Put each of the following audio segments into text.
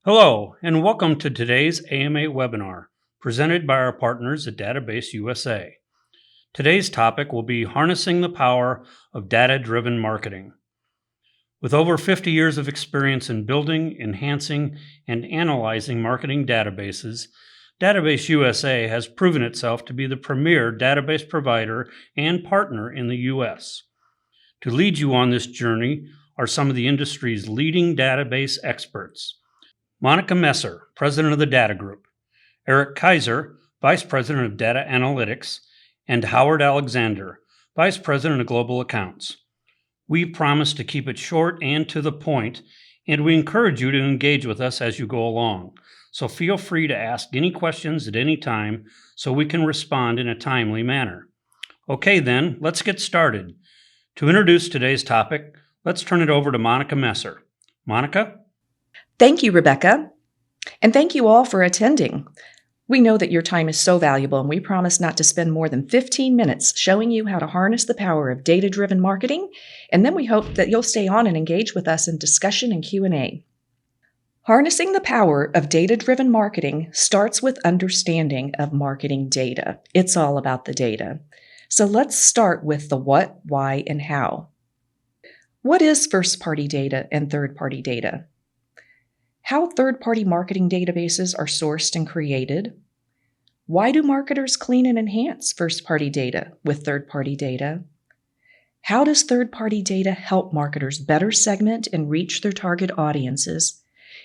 Hello, and welcome to today's AMA webinar, presented by our partners at Database USA. Today's topic will be harnessing the power of data-driven marketing. With over 50 years of experience in building, enhancing, and analyzing marketing databases, Database USA has proven itself to be the premier database provider and partner in the U.S. To lead you on this journey are some of the industry's leading database experts. Monica Messer, President of the Data Group, Eric Kaiser, Vice President of Data Analytics, and Howard Alexander, Vice President of Global Accounts. We promise to keep it short and to the point, and we encourage you to engage with us as you go along. So feel free to ask any questions at any time so we can respond in a timely manner. Okay then, let's get started. To introduce today's topic, let's turn it over to Monica Messer. Monica? Thank you, Rebecca, and thank you all for attending. We know that your time is so valuable, and we promise not to spend more than 15 minutes showing you how to harness the power of data-driven marketing, and then we hope that you'll stay on and engage with us in discussion and Q&A. Harnessing the power of data-driven marketing starts with understanding of marketing data. It's all about the data. So let's start with the what, why, and how. What is first-party data and third-party data? How third-party marketing databases are sourced and created. Why do marketers clean and enhance first-party data with third-party data? How does third-party data help marketers better segment and reach their target audiences?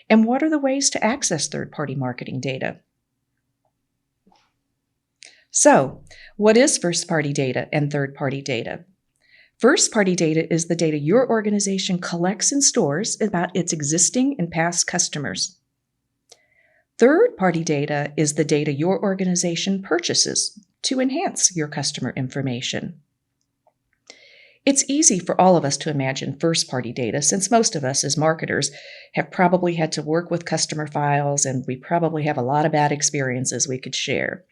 And what are the ways to access third-party marketing data? So, what is first-party data and third-party data? First-party data is the data your organization collects and stores about its existing and past customers. Third-party data is the data your organization purchases to enhance your customer information. It's easy for all of us to imagine first-party data, since most of us as marketers have probably had to work with customer files, and we probably have a lot of bad experiences we could share.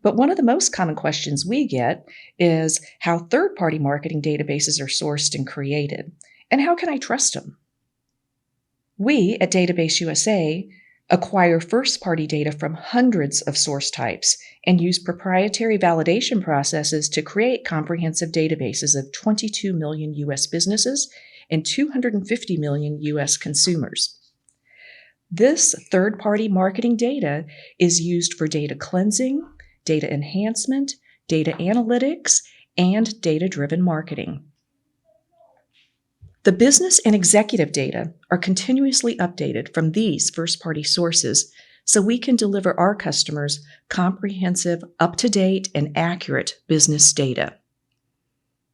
But one of the most common questions we get is how third-party marketing databases are sourced and created, and how can I trust them? We at Database USA acquire first-party data from hundreds of source types and use proprietary validation processes to create comprehensive databases of 22 million U.S. businesses and 250 million U.S. consumers. This third-party marketing data is used for data cleansing, data enhancement, data analytics, and data-driven marketing. The business and executive data are continuously updated from these first-party sources so we can deliver our customers comprehensive, up-to-date, and accurate business data.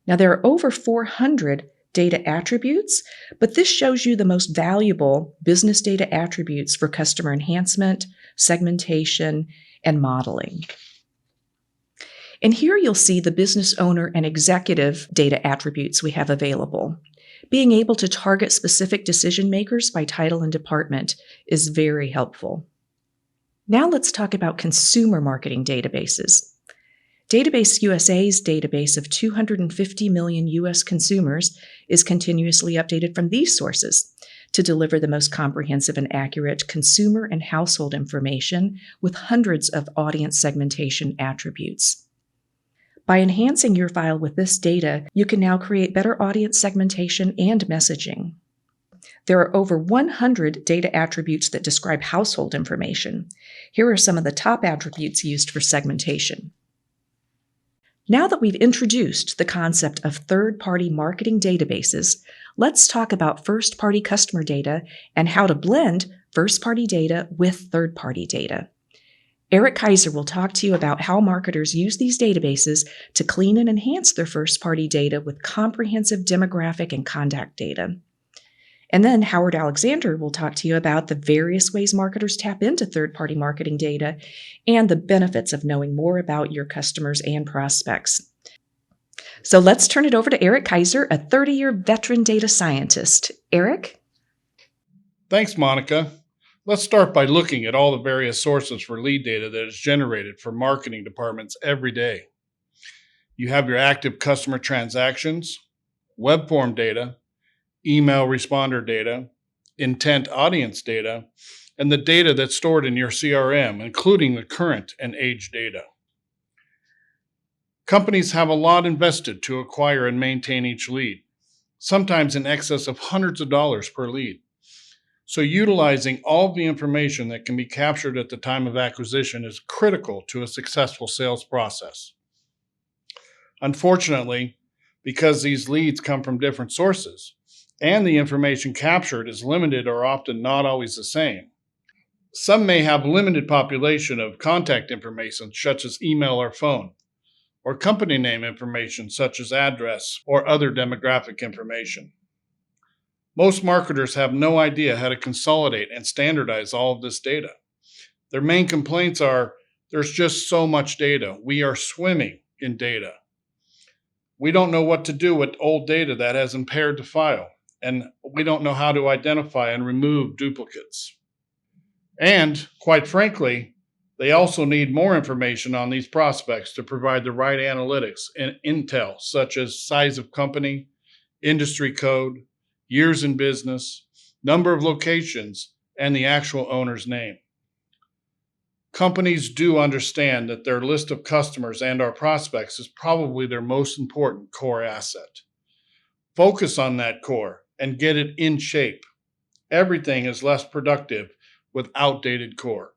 Now, there are over 400 data attributes, but this shows you the most valuable business data attributes for customer enhancement, segmentation, and modeling. And here you'll see the business owner and executive data attributes we have available. Being able to target specific decision makers by title and department is very helpful. Now let's talk about consumer marketing databases. Database USA's database of 250 million U.S. consumers is continuously updated from these sources to deliver the most comprehensive and accurate consumer and household information with hundreds of audience segmentation attributes. By enhancing your file with this data, you can now create better audience segmentation and messaging. There are over 100 data attributes that describe household information. Here are some of the top attributes used for segmentation. Now that we've introduced the concept of third-party marketing databases, let's talk about first-party customer data and how to blend first-party data with third-party data. Eric Kaiser will talk to you about how marketers use these databases to clean and enhance their first-party data with comprehensive demographic and contact data. And then Howard Alexander will talk to you about the various ways marketers tap into third-party marketing data and the benefits of knowing more about your customers and prospects. So let's turn it over to Eric Kaiser, a 30-year veteran data scientist. Eric? Thanks, Monica. Let's start by looking at all the various sources for lead data that is generated for marketing departments every day. You have your active customer transactions, web form data, email responder data, intent audience data, and the data that's stored in your CRM, including the current and age data. Companies have a lot invested to acquire and maintain each lead, sometimes in excess of hundreds of dollars per lead. So utilizing all of the information that can be captured at the time of acquisition is critical to a successful sales process. Unfortunately, because these leads come from different sources and the information captured is limited or often not always the same, some may have limited population of contact information such as email or phone, or company name information such as address or other demographic information. Most marketers have no idea how to consolidate and standardize all of this data. Their main complaints are, there's just so much data. We are swimming in data. We don't know what to do with old data that has impaired the file, and we don't know how to identify and remove duplicates. And, quite frankly, they also need more information on these prospects to provide the right analytics and intel, such as size of company, industry code, years in business, number of locations, and the actual owner's name. Companies do understand that their list of customers and our prospects is probably their most important core asset. Focus on that core and get it in shape. Everything is less productive with outdated core.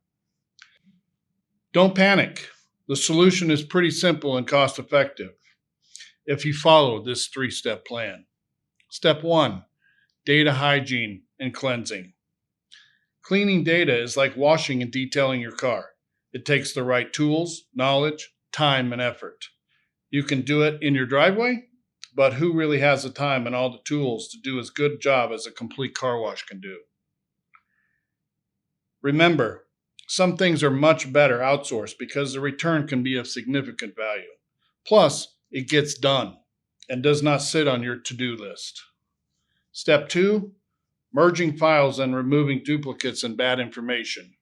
Don't panic. The solution is pretty simple and cost effective if you follow this 3-step plan. Step 1, data hygiene and cleansing. Cleaning data is like washing and detailing your car. It takes the right tools, knowledge, time, and effort. You can do it in your driveway, but who really has the time and all the tools to do as good a job as a complete car wash can do? Remember, some things are much better outsourced because the return can be of significant value. Plus, it gets done and does not sit on your to-do list. Step 2, merging files and removing duplicates and bad information.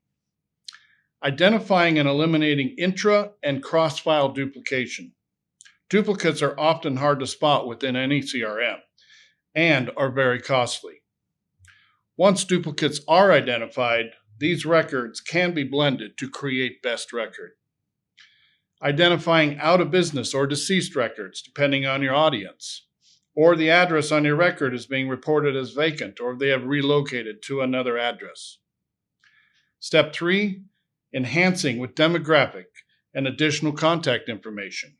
Identifying and eliminating intra and cross-file duplication. Duplicates are often hard to spot within any CRM and are very costly. Once duplicates are identified, these records can be blended to create best record. Identifying out of business or deceased records, depending on your audience, or the address on your record is being reported as vacant, or they have relocated to another address. Step 3, enhancing with demographic and additional contact information.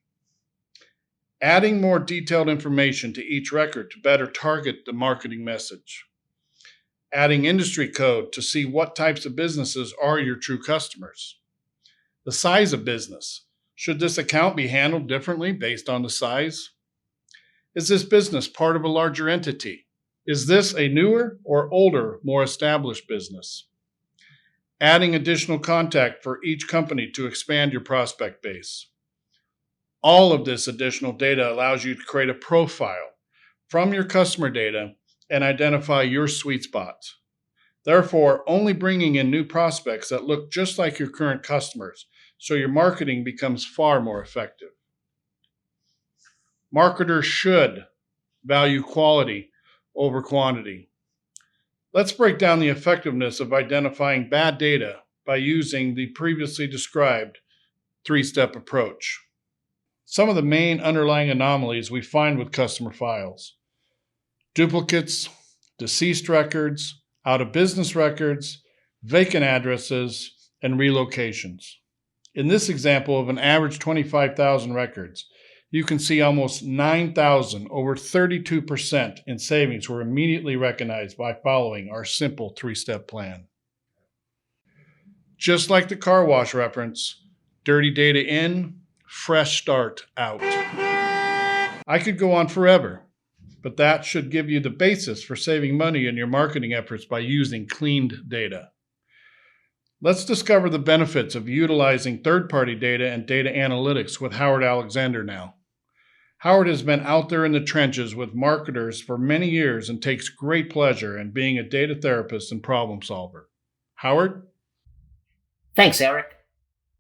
Adding more detailed information to each record to better target the marketing message. Adding industry code to see what types of businesses are your true customers. The size of business. Should this account be handled differently based on the size? Is this business part of a larger entity? Is this a newer or older, more established business? Adding additional contact for each company to expand your prospect base. All of this additional data allows you to create a profile from your customer data and identify your sweet spots. Therefore, only bringing in new prospects that look just like your current customers, so your marketing becomes far more effective. Marketers should value quality over quantity. Let's break down the effectiveness of identifying bad data by using the previously described 3-step approach. Some of the main underlying anomalies we find with customer files: duplicates, deceased records, out-of-business records, vacant addresses, and relocations. In this example of an average 25,000 records, you can see almost 9,000, over 32% in savings were immediately recognized by following our simple 3-step plan. Just like the car wash reference, dirty data in, fresh start out. I could go on forever, but that should give you the basis for saving money in your marketing efforts by using cleaned data. Let's discover the benefits of utilizing third-party data and data analytics with Howard Alexander now. Howard has been out there in the trenches with marketers for many years and takes great pleasure in being a data therapist and problem solver. Howard? Thanks, Eric.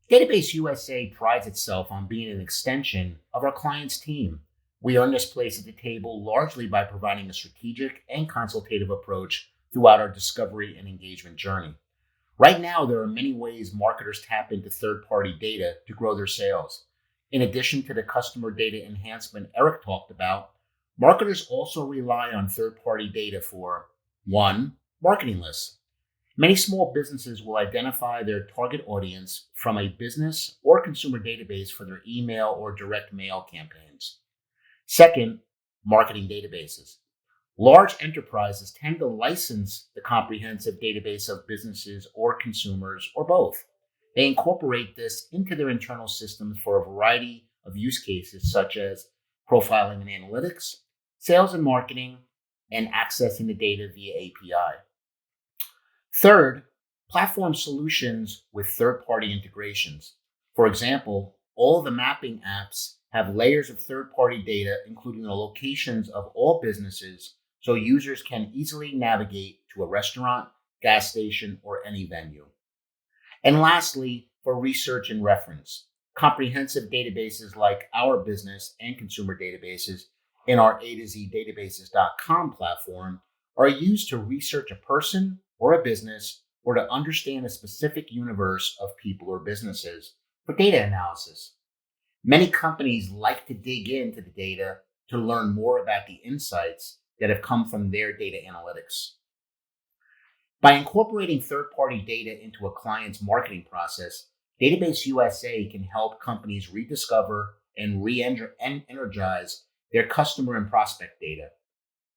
Database USA prides itself on being an extension of our client's team. We earn this place at the table largely by providing a strategic and consultative approach throughout our discovery and engagement journey. Right now, there are many ways marketers tap into third-party data to grow their sales. In addition to the customer data enhancement Eric talked about, marketers also rely on third-party data for 1. Marketing lists. Many small businesses will identify their target audience from a business or consumer database for their email or direct mail campaigns. Second, marketing databases. Large enterprises tend to license the comprehensive database of businesses or consumers or both. They incorporate this into their internal systems for a variety of use cases such as profiling and analytics, sales and marketing, and accessing the data via API. Third, platform solutions with third-party integrations. For example, all the mapping apps have layers of third-party data, including the locations of all businesses, so users can easily navigate to a restaurant, gas station, or any venue. And lastly, for research and reference, comprehensive databases like our business and consumer databases in our A to Z databases.com platform are used to research a person or a business or to understand a specific universe of people or businesses for data analysis. Many companies like to dig into the data to learn more about the insights that have come from their data analytics. By incorporating third-party data into a client's marketing process, Database USA can help companies rediscover and re-energize their customer and prospect data.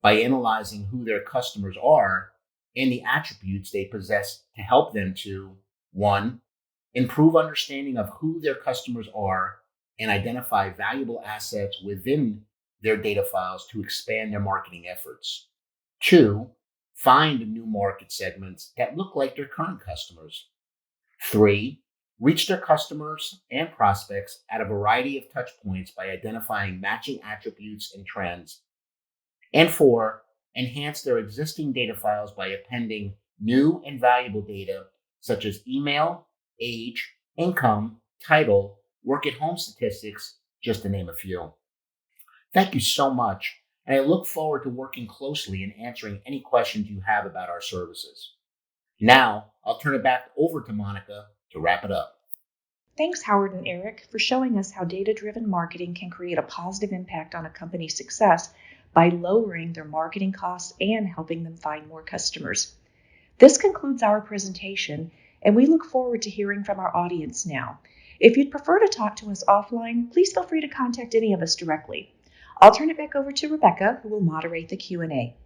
By analyzing who their customers are and the attributes they possess to help them to 1. Improve understanding of who their customers are and identify valuable assets within their data files to expand their marketing efforts. 2. Find new market segments that look like their current customers. 3. Reach their customers and prospects at a variety of touch points by identifying matching attributes and trends. And 4. Enhance their existing data files by appending new and valuable data such as email, age, income, title, work at home statistics, just to name a few. Thank you so much, and I look forward to working closely and answering any questions you have about our services. Now, I'll turn it back over to Monica to wrap it up. Thanks, Howard and Eric, for showing us how data-driven marketing can create a positive impact on a company's success by lowering their marketing costs and helping them find more customers. This concludes our presentation, and we look forward to hearing from our audience now. If you'd prefer to talk to us offline, please feel free to contact any of us directly. I'll turn it back over to Rebecca, who will moderate the Q&A.